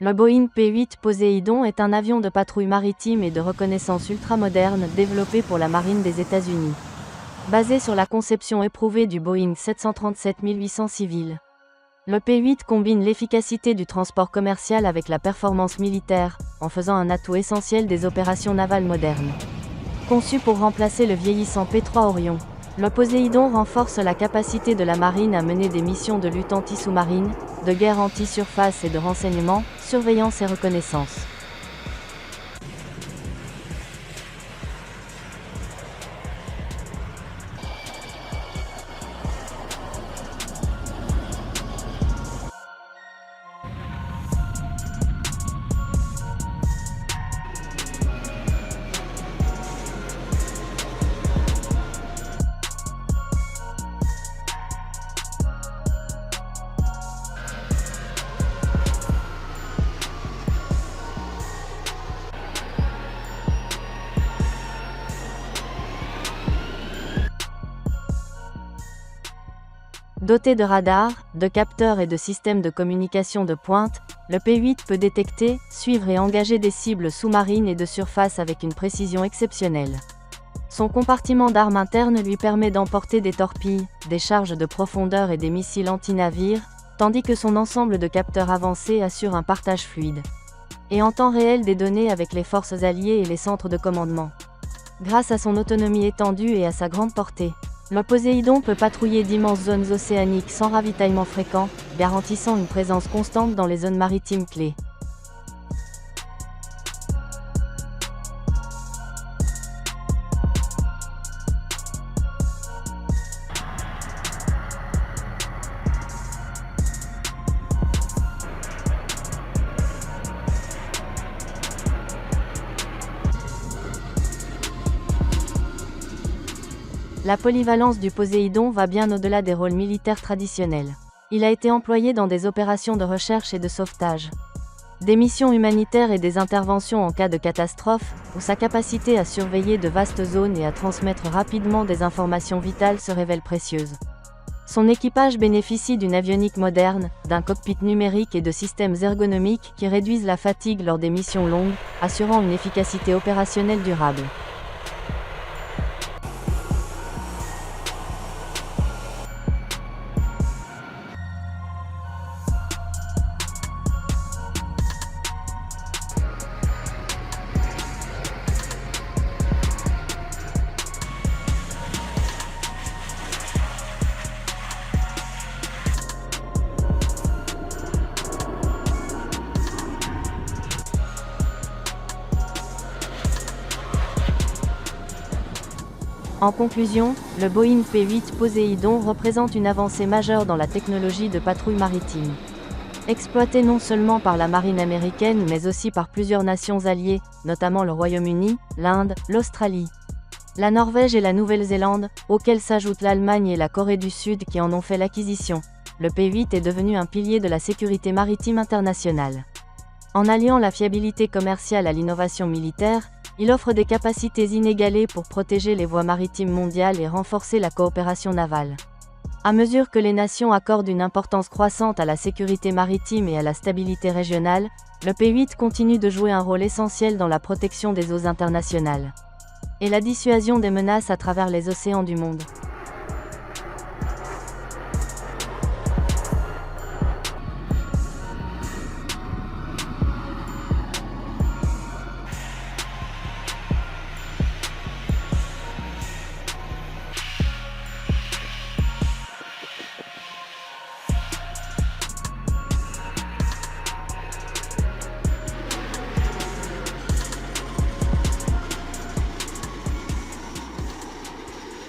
Le Boeing P-8 Poséidon est un avion de patrouille maritime et de reconnaissance ultramoderne développé pour la marine des États-Unis. Basé sur la conception éprouvée du Boeing 737-800 civil. Le P-8 combine l'efficacité du transport commercial avec la performance militaire, en faisant un atout essentiel des opérations navales modernes. Conçu pour remplacer le vieillissant P-3 Orion, le Poséidon renforce la capacité de la marine à mener des missions de lutte anti-sous-marine, de guerre anti-surface et de renseignement, surveillance et reconnaissance. Doté de radars, de capteurs et de systèmes de communication de pointe, le P-8 peut détecter, suivre et engager des cibles sous-marines et de surface avec une précision exceptionnelle. Son compartiment d'armes interne lui permet d'emporter des torpilles, des charges de profondeur et des missiles anti-navires, tandis que son ensemble de capteurs avancés assure un partage fluide et en temps réel des données avec les forces alliées et les centres de commandement. Grâce à son autonomie étendue et à sa grande portée, le Poséidon peut patrouiller d'immenses zones océaniques sans ravitaillement fréquent, garantissant une présence constante dans les zones maritimes clés. La polyvalence du Poséidon va bien au-delà des rôles militaires traditionnels. Il a été employé dans des opérations de recherche et de sauvetage, des missions humanitaires et des interventions en cas de catastrophe, où sa capacité à surveiller de vastes zones et à transmettre rapidement des informations vitales se révèle précieuse. Son équipage bénéficie d'une avionique moderne, d'un cockpit numérique et de systèmes ergonomiques qui réduisent la fatigue lors des missions longues, assurant une efficacité opérationnelle durable. En conclusion, le Boeing P-8 Poséidon représente une avancée majeure dans la technologie de patrouille maritime. Exploité non seulement par la marine américaine mais aussi par plusieurs nations alliées, notamment le Royaume-Uni, l'Inde, l'Australie, la Norvège et la Nouvelle-Zélande, auxquelles s'ajoutent l'Allemagne et la Corée du Sud qui en ont fait l'acquisition, le P-8 est devenu un pilier de la sécurité maritime internationale. En alliant la fiabilité commerciale à l'innovation militaire, il offre des capacités inégalées pour protéger les voies maritimes mondiales et renforcer la coopération navale. À mesure que les nations accordent une importance croissante à la sécurité maritime et à la stabilité régionale, le P-8 continue de jouer un rôle essentiel dans la protection des eaux internationales et la dissuasion des menaces à travers les océans du monde.